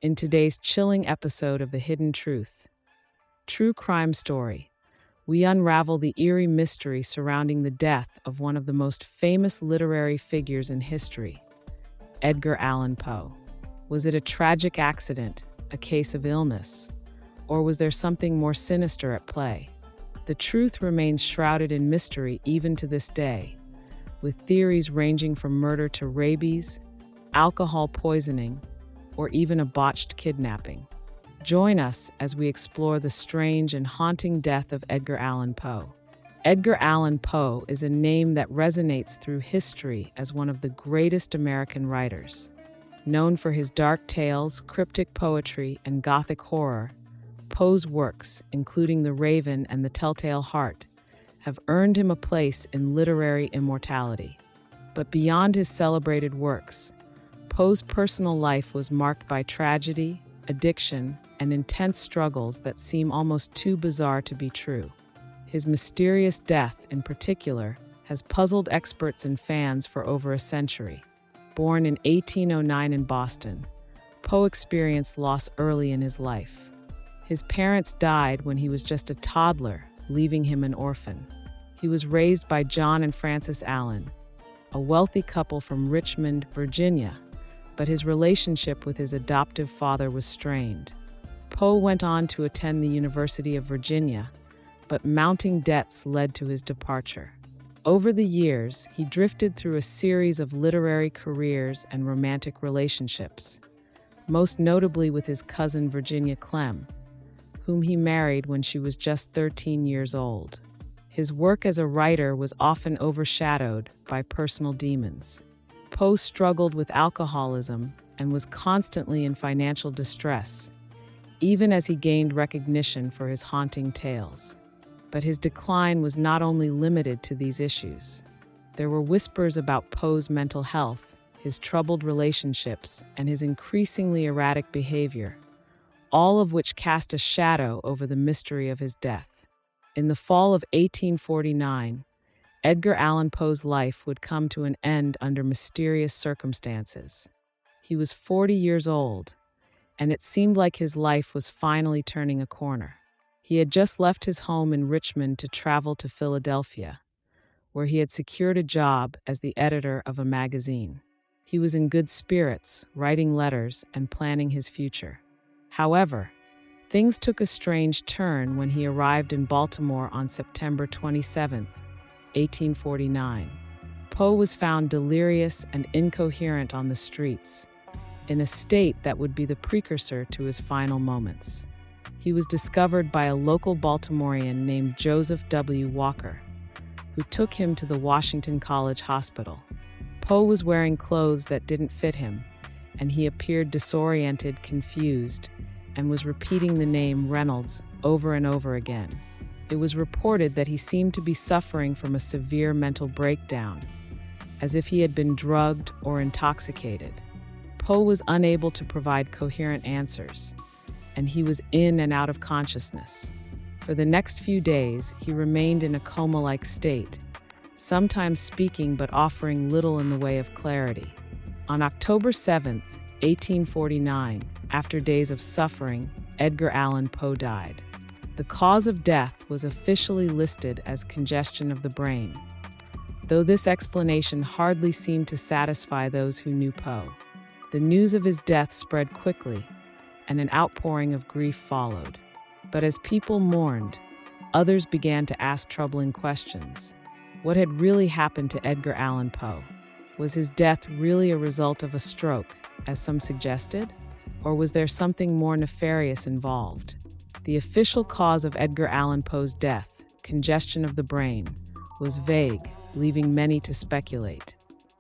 In today's chilling episode of The Hidden Truth, True Crime Story, we unravel the eerie mystery surrounding the death of one of the most famous literary figures in history, Edgar Allan Poe. Was it a tragic accident, a case of illness, or was there something more sinister at play? The truth remains shrouded in mystery even to this day, with theories ranging from murder to rabies, alcohol poisoning, or even a botched kidnapping. Join us as we explore the strange and haunting death of Edgar Allan Poe. Edgar Allan Poe is a name that resonates through history as one of the greatest American writers. Known for his dark tales, cryptic poetry, and gothic horror, Poe's works, including The Raven and The Telltale Heart, have earned him a place in literary immortality. But beyond his celebrated works, Poe's personal life was marked by tragedy, addiction, and intense struggles that seem almost too bizarre to be true. His mysterious death, in particular, has puzzled experts and fans for over a century. Born in 1809 in Boston, Poe experienced loss early in his life. His parents died when he was just a toddler, leaving him an orphan. He was raised by John and Frances Allan, a wealthy couple from Richmond, Virginia, but his relationship with his adoptive father was strained. Poe went on to attend the University of Virginia, but mounting debts led to his departure. Over the years, he drifted through a series of literary careers and romantic relationships, most notably with his cousin Virginia Clemm, whom he married when she was just 13 years old. His work as a writer was often overshadowed by personal demons. Poe struggled with alcoholism and was constantly in financial distress, even as he gained recognition for his haunting tales. But his decline was not only limited to these issues. There were whispers about Poe's mental health, his troubled relationships, and his increasingly erratic behavior, all of which cast a shadow over the mystery of his death. In the fall of 1849, Edgar Allan Poe's life would come to an end under mysterious circumstances. He was 40 years old, and it seemed like his life was finally turning a corner. He had just left his home in Richmond to travel to Philadelphia, where he had secured a job as the editor of a magazine. He was in good spirits, writing letters and planning his future. However, things took a strange turn when he arrived in Baltimore on September 27, 1849. Poe was found delirious and incoherent on the streets, in a state that would be the precursor to his final moments. He was discovered by a local Baltimorean named Joseph W. Walker, who took him to the Washington College Hospital. Poe was wearing clothes that didn't fit him, and he appeared disoriented, confused, and was repeating the name Reynolds over and over again. It was reported that he seemed to be suffering from a severe mental breakdown, as if he had been drugged or intoxicated. Poe was unable to provide coherent answers, and he was in and out of consciousness. For the next few days, he remained in a coma-like state, sometimes speaking but offering little in the way of clarity. On October 7, 1849, after days of suffering, Edgar Allan Poe died. The cause of death was officially listed as congestion of the brain, though this explanation hardly seemed to satisfy those who knew Poe. The news of his death spread quickly, and an outpouring of grief followed. But as people mourned, others began to ask troubling questions. What had really happened to Edgar Allan Poe? Was his death really a result of a stroke, as some suggested? Or was there something more nefarious involved? The official cause of Edgar Allan Poe's death, congestion of the brain, was vague, leaving many to speculate.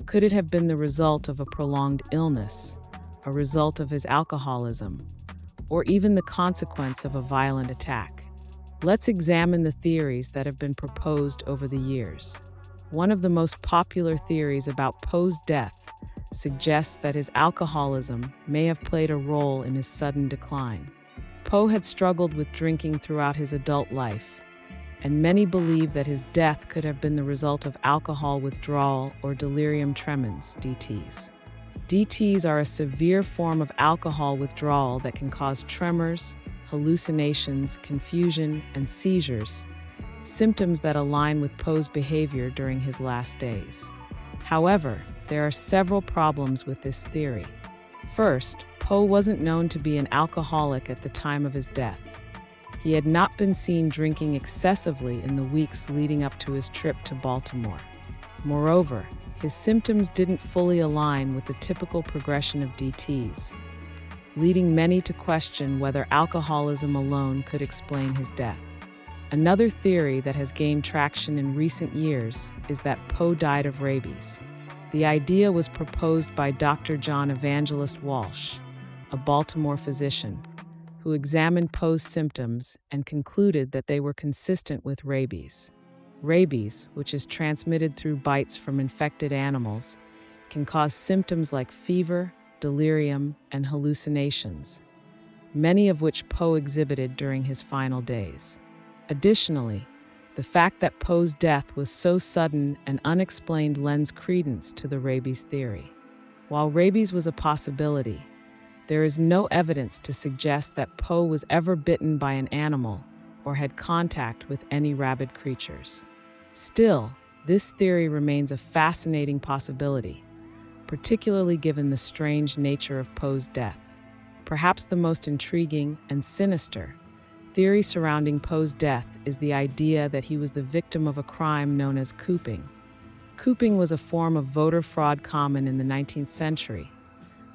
Could it have been the result of a prolonged illness, a result of his alcoholism, or even the consequence of a violent attack? Let's examine the theories that have been proposed over the years. One of the most popular theories about Poe's death suggests that his alcoholism may have played a role in his sudden decline. Poe had struggled with drinking throughout his adult life, and many believe that his death could have been the result of alcohol withdrawal or delirium tremens, DTs. DTs are a severe form of alcohol withdrawal that can cause tremors, hallucinations, confusion, and seizures, symptoms that align with Poe's behavior during his last days. However, there are several problems with this theory. First, Poe wasn't known to be an alcoholic at the time of his death. He had not been seen drinking excessively in the weeks leading up to his trip to Baltimore. Moreover, his symptoms didn't fully align with the typical progression of DTs, leading many to question whether alcoholism alone could explain his death. Another theory that has gained traction in recent years is that Poe died of rabies. The idea was proposed by Dr. John Evangelist Walsh, a Baltimore physician, who examined Poe's symptoms and concluded that they were consistent with rabies. Rabies, which is transmitted through bites from infected animals, can cause symptoms like fever, delirium, and hallucinations, many of which Poe exhibited during his final days. Additionally, the fact that Poe's death was so sudden and unexplained lends credence to the rabies theory. While rabies was a possibility, there is no evidence to suggest that Poe was ever bitten by an animal or had contact with any rabid creatures. Still, this theory remains a fascinating possibility, particularly given the strange nature of Poe's death. Perhaps the most intriguing and sinister theory surrounding Poe's death is the idea that he was the victim of a crime known as cooping. Cooping was a form of voter fraud common in the 19th century,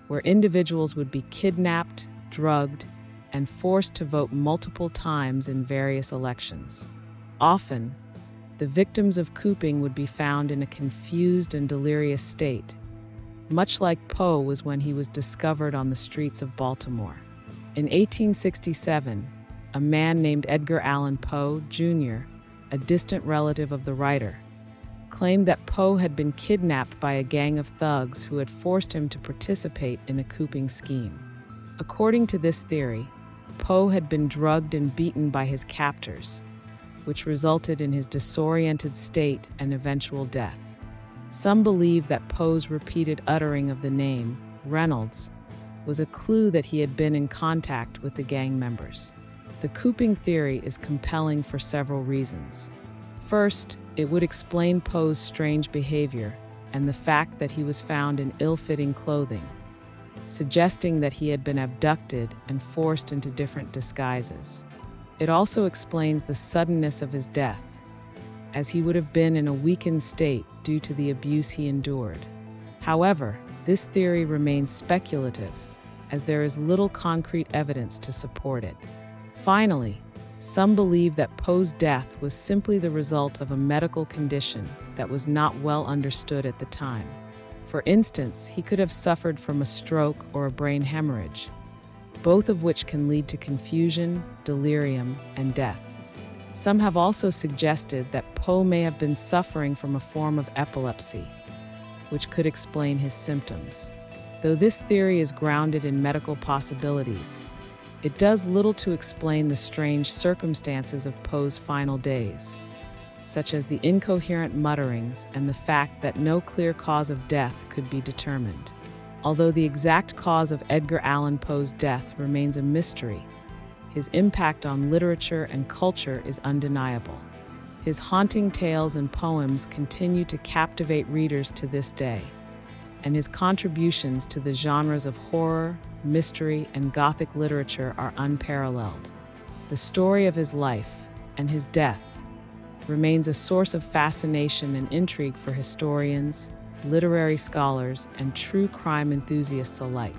where individuals would be kidnapped, drugged, and forced to vote multiple times in various elections. Often, the victims of cooping would be found in a confused and delirious state, much like Poe was when he was discovered on the streets of Baltimore. In 1867, a man named Edgar Allan Poe, Jr., a distant relative of the writer, claimed that Poe had been kidnapped by a gang of thugs who had forced him to participate in a cooping scheme. According to this theory, Poe had been drugged and beaten by his captors, which resulted in his disoriented state and eventual death. Some believe that Poe's repeated uttering of the name, Reynolds, was a clue that he had been in contact with the gang members. The cooping theory is compelling for several reasons. First, it would explain Poe's strange behavior and the fact that he was found in ill-fitting clothing, suggesting that he had been abducted and forced into different disguises. It also explains the suddenness of his death, as he would have been in a weakened state due to the abuse he endured. However, this theory remains speculative, as there is little concrete evidence to support it. Finally, some believe that Poe's death was simply the result of a medical condition that was not well understood at the time. For instance, he could have suffered from a stroke or a brain hemorrhage, both of which can lead to confusion, delirium, and death. Some have also suggested that Poe may have been suffering from a form of epilepsy, which could explain his symptoms. Though this theory is grounded in medical possibilities, it does little to explain the strange circumstances of Poe's final days, such as the incoherent mutterings and the fact that no clear cause of death could be determined. Although the exact cause of Edgar Allan Poe's death remains a mystery, his impact on literature and culture is undeniable. His haunting tales and poems continue to captivate readers to this day, and his contributions to the genres of horror, mystery, and Gothic literature are unparalleled. The story of his life and his death remains a source of fascination and intrigue for historians, literary scholars, and true crime enthusiasts alike.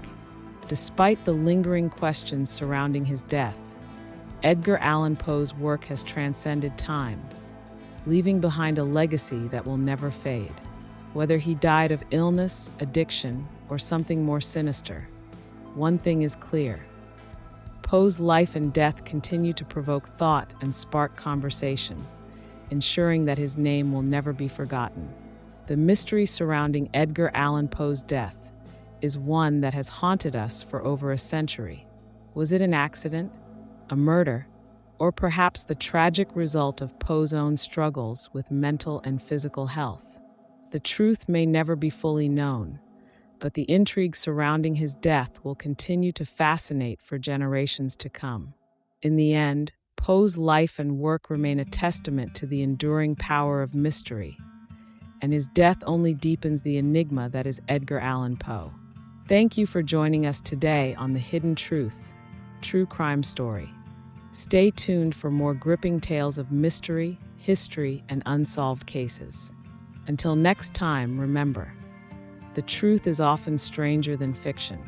Despite the lingering questions surrounding his death, Edgar Allan Poe's work has transcended time, leaving behind a legacy that will never fade. Whether he died of illness, addiction, or something more sinister, one thing is clear: Poe's life and death continue to provoke thought and spark conversation, ensuring that his name will never be forgotten. The mystery surrounding Edgar Allan Poe's death is one that has haunted us for over a century. Was it an accident, a murder, or perhaps the tragic result of Poe's own struggles with mental and physical health? The truth may never be fully known, but the intrigue surrounding his death will continue to fascinate for generations to come. In the end, Poe's life and work remain a testament to the enduring power of mystery, and his death only deepens the enigma that is Edgar Allan Poe. Thank you for joining us today on The Hidden Truth, True Crime Story. Stay tuned for more gripping tales of mystery, history, and unsolved cases. Until next time, remember, the truth is often stranger than fiction.